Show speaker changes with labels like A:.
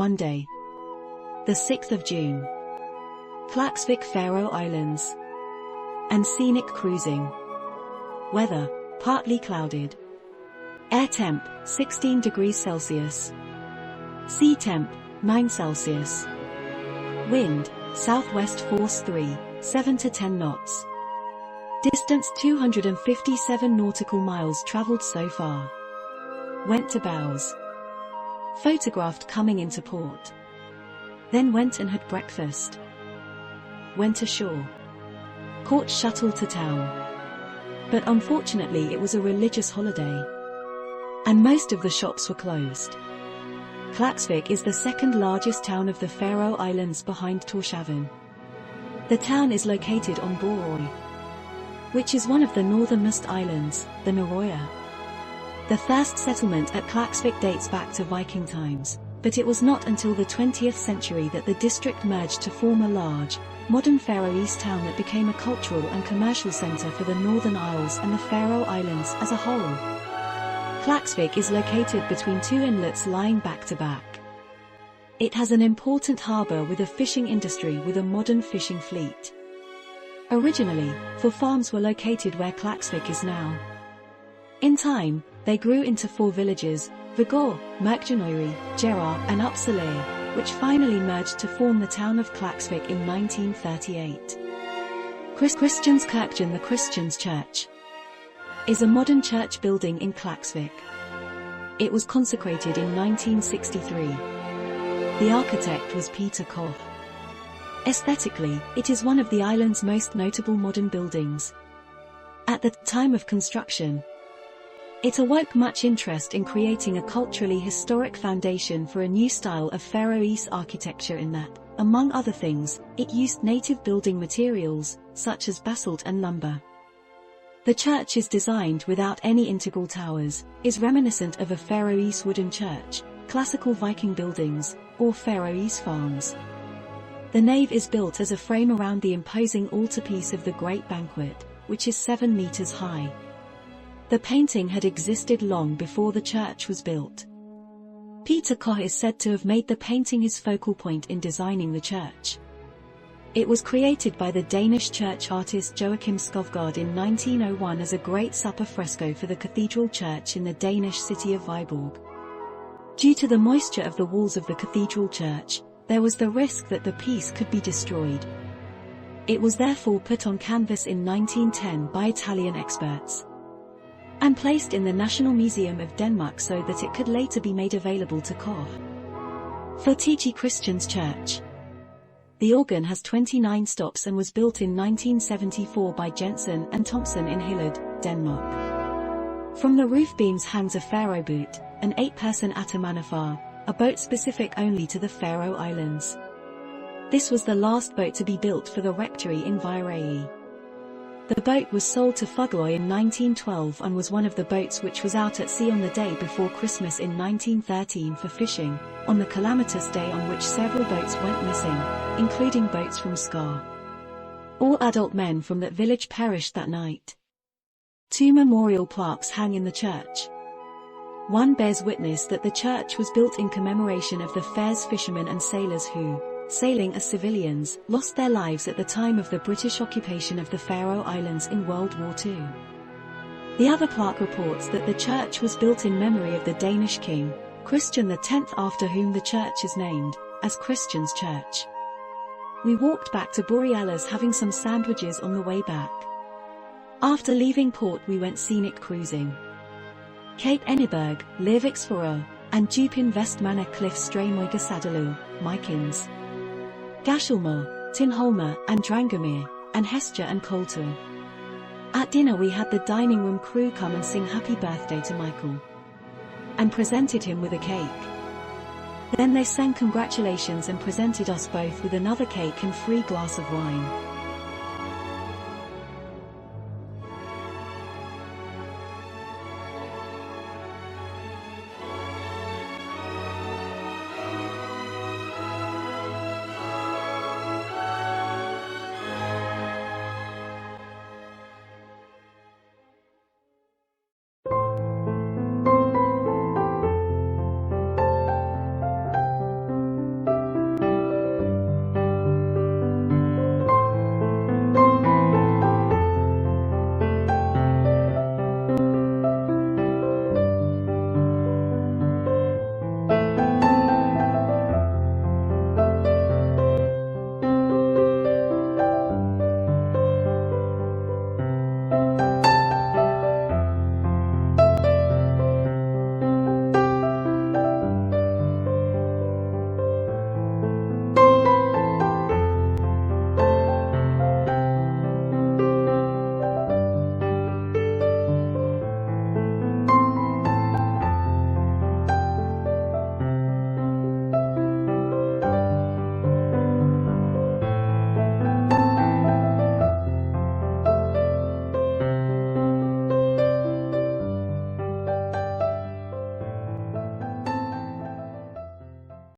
A: Monday, the 6th of June. Klaksvik, Faroe Islands. And scenic cruising. Weather, partly clouded. Air temp, 16 degrees Celsius. Sea temp, 9 Celsius. Wind, southwest force 3, 7 to 10 knots. Distance 257 nautical miles traveled so far. Went to bows. Photographed coming into port. Then went and had breakfast. Went ashore. Caught shuttle to town. But unfortunately it was a religious holiday. And most of the shops were closed. Klaksvik is the second largest town of the Faroe Islands behind Tórshavn. The town is located on Borøy, which is one of the northernmost islands, the Noroya. The first settlement at Klaksvik dates back to Viking times, but it was not until the 20th century that the district merged to form a large, modern Faroese town that became a cultural and commercial centre for the Northern Isles and the Faroe Islands as a whole. Klaksvik is located between two inlets lying back to back. It has an important harbour with a fishing industry with a modern fishing fleet. Originally, four farms were located where Klaksvik is now. In time, they grew into 4 villages, Vigor, Merkjanøyri, Gerard and Uppsala, which finally merged to form the town of Klaksvik in 1938. Christianskirkjan the Christians Church is a modern church building in Klaksvik. It was consecrated in 1963. The architect was Peter Koch. Aesthetically, it is one of the island's most notable modern buildings. At the time of construction, it awoke much interest in creating a culturally historic foundation for a new style of Faroese architecture in that, among other things, it used native building materials, such as basalt and lumber. The church is designed without any integral towers, is reminiscent of a Faroese wooden church, classical Viking buildings, or Faroese farms. The nave is built as a frame around the imposing altarpiece of the Great Banquet, which is 7 meters high. The painting had existed long before the church was built. Peter Koch is said to have made the painting his focal point in designing the church. It was created by the Danish church artist Joachim Skovgaard in 1901 as a great supper fresco for the cathedral church in the Danish city of Viborg. Due to the moisture of the walls of the cathedral church, there was the risk that the piece could be destroyed. It was therefore put on canvas in 1910 by Italian experts and placed in the National Museum of Denmark so that it could later be made available to Koch. For T.G. Christians Church, the organ has 29 stops and was built in 1974 by Jensen and Thompson in Hillerød, Denmark. From the roof beams hangs a Färöboot, an 8-person áttamannafar, a boat specific only to the Faroe Islands. This was the last boat to be built for the rectory in Viræ. The boat was sold to Fugloy in 1912 and was one of the boats which was out at sea on the day before Christmas in 1913 for fishing, on the calamitous day on which several boats went missing, including boats from Skar. All adult men from that village perished that night. 2 memorial plaques hang in the church. One bears witness that the church was built in commemoration of the Fär's fishermen and sailors who, sailing as civilians, lost their lives at the time of the British occupation of the Faroe Islands in World War II. The other plaque reports that the church was built in memory of the Danish king, Christian X, after whom the church is named, as Christians Church. We walked back to Borealis having some sandwiches on the way back. After leaving port we went scenic cruising. Cape Enneberg, Leviksfjord, and Djupin Vestmanna Cliff Streymoyga Sadalu, Mykins. Gashelmer, Tinholmer and Drangamere, and Hestia and Koltur. At dinner we had the dining room crew come and sing happy birthday to Michael. And presented him with a cake. Then they sang congratulations and presented us both with another cake and free glass of wine.